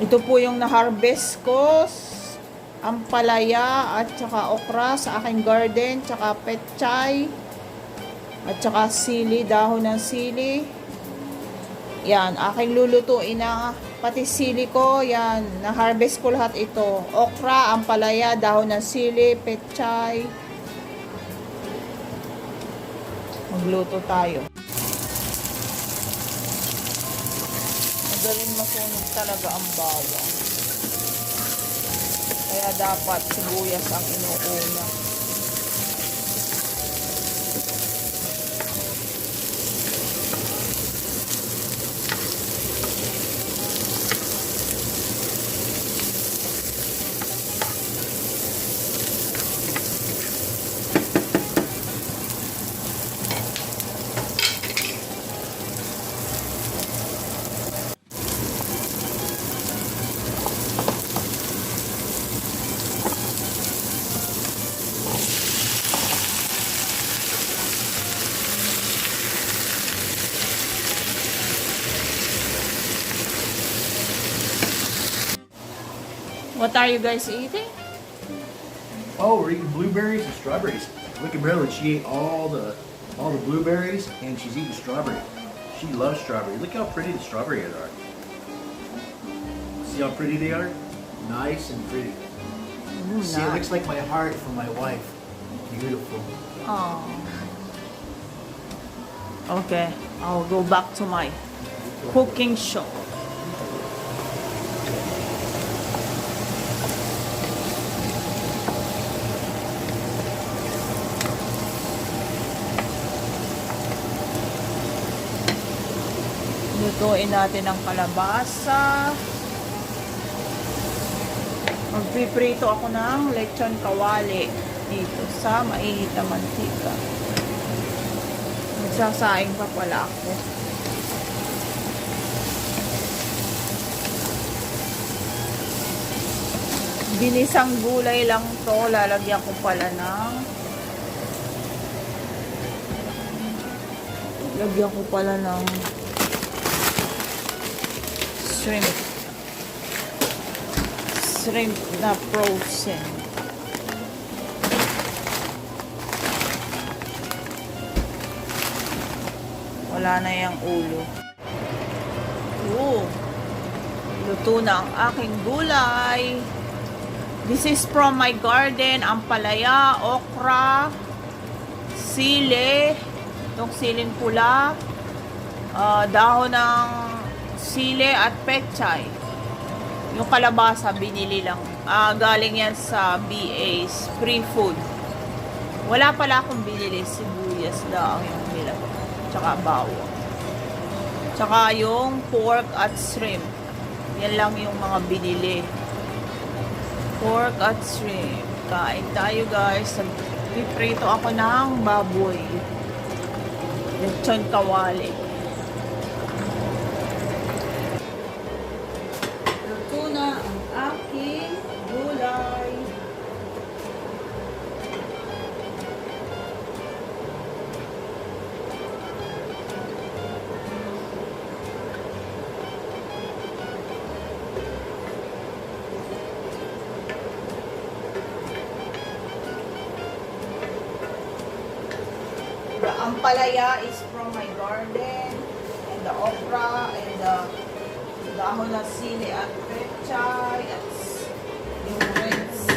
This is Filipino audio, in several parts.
Ito po yung na-harvest ko. Ampalaya at saka okra sa aking garden, tsaka petchay, at saka sili, dahon ng sili. Yan, aking lulutuin na pati sili ko. Yan, na-harvest ko lahat ito. Okra, ampalaya, dahon ng sili, petchay. Magluto tayo. Madaling masunog talaga ang bawang. Kaya dapat sibuyas ang inuuna. What are you guys eating? Oh, we're eating blueberries and strawberries. Look at Marilyn, she ate all the blueberries and she's eating strawberry. She loves strawberry. Look how pretty the strawberries are. See how pretty they are? Nice and pretty. See, it looks like my heart from my wife. Beautiful. Oh. Okay, I'll go back to my cooking show. Lutuin natin ang kalabasa. Magpiprito ako ng lechon kawali dito sa mainit na mantika. Magsasaing pa pala ako. Ginisang gulay lang to. Lalagyan ko pala ng shrimp na frozen. Wala na yung ulo. Luto na ang aking gulay. This is from my garden. Ampalaya, okra, sili, itong silin pula, dahon ng sili at petchay. Yung kalabasa, binili lang. Galing yan sa BA's Free Food. Wala pala akong binili. Sibuyas lang yung nilagay. Tsaka bawang. Tsaka yung pork at shrimp. Yan lang yung mga binili. Pork at shrimp. Kain tayo guys. Piprito ako ng baboy. Lechon kawali. Gulay. The ampalaya is from my garden, and the okra and the dahon ng sili at petchay at yung red sea.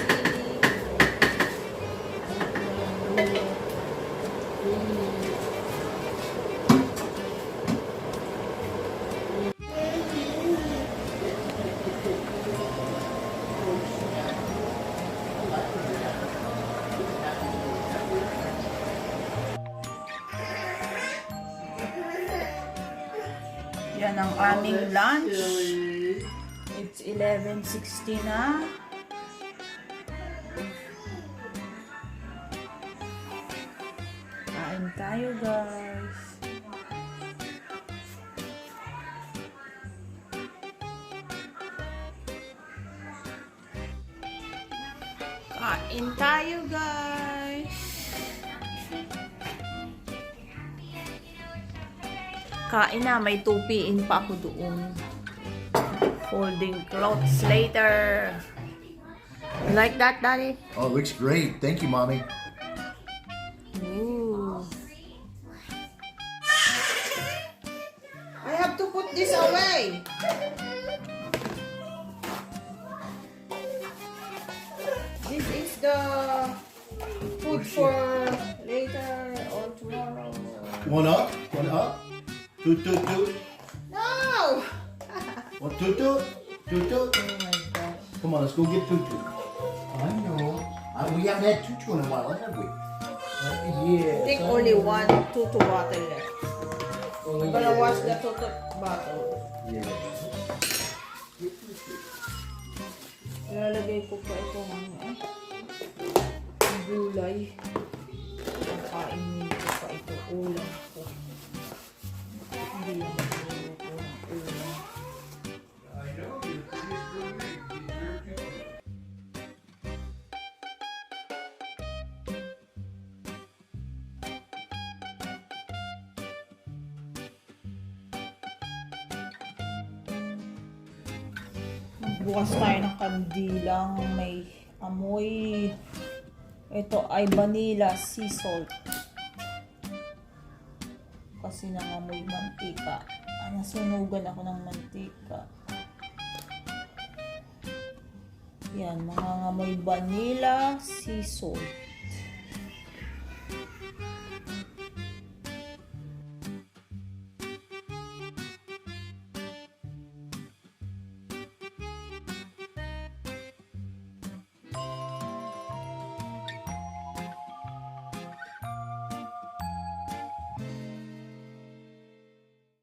Yan ang aming lunch. It's 11:60 na. Kain tayo guys. Kain tayo guys. Kain na, may tupiin pa ako doon. Folding clothes later. You like that, Daddy? Oh, it looks great. Thank you, Mommy. Ooh. I have to put this away. This is the food for later or tomorrow. One up, one up. Toot, toot, toot. No! One toot, toot, toot, toot. Oh my gosh. Come on, let's go get toot, toot. I know. We haven't had toot, toot in a while, have we? Yeah. I think only one tutu bottle left. I'm gonna wash the tutu bottle. Yeah. Ilalagay ko pa itong gulay. Kainin ko pa ito. Ulam ko. Hindi lang magluluto ng ulam. Bukas tayo ng kandilang may amoy. Ito ay vanilla sea salt. Kasi nangamoy mantika. Nasunugan ako ng mantika. Yan, nangangamoy vanilla sea salt.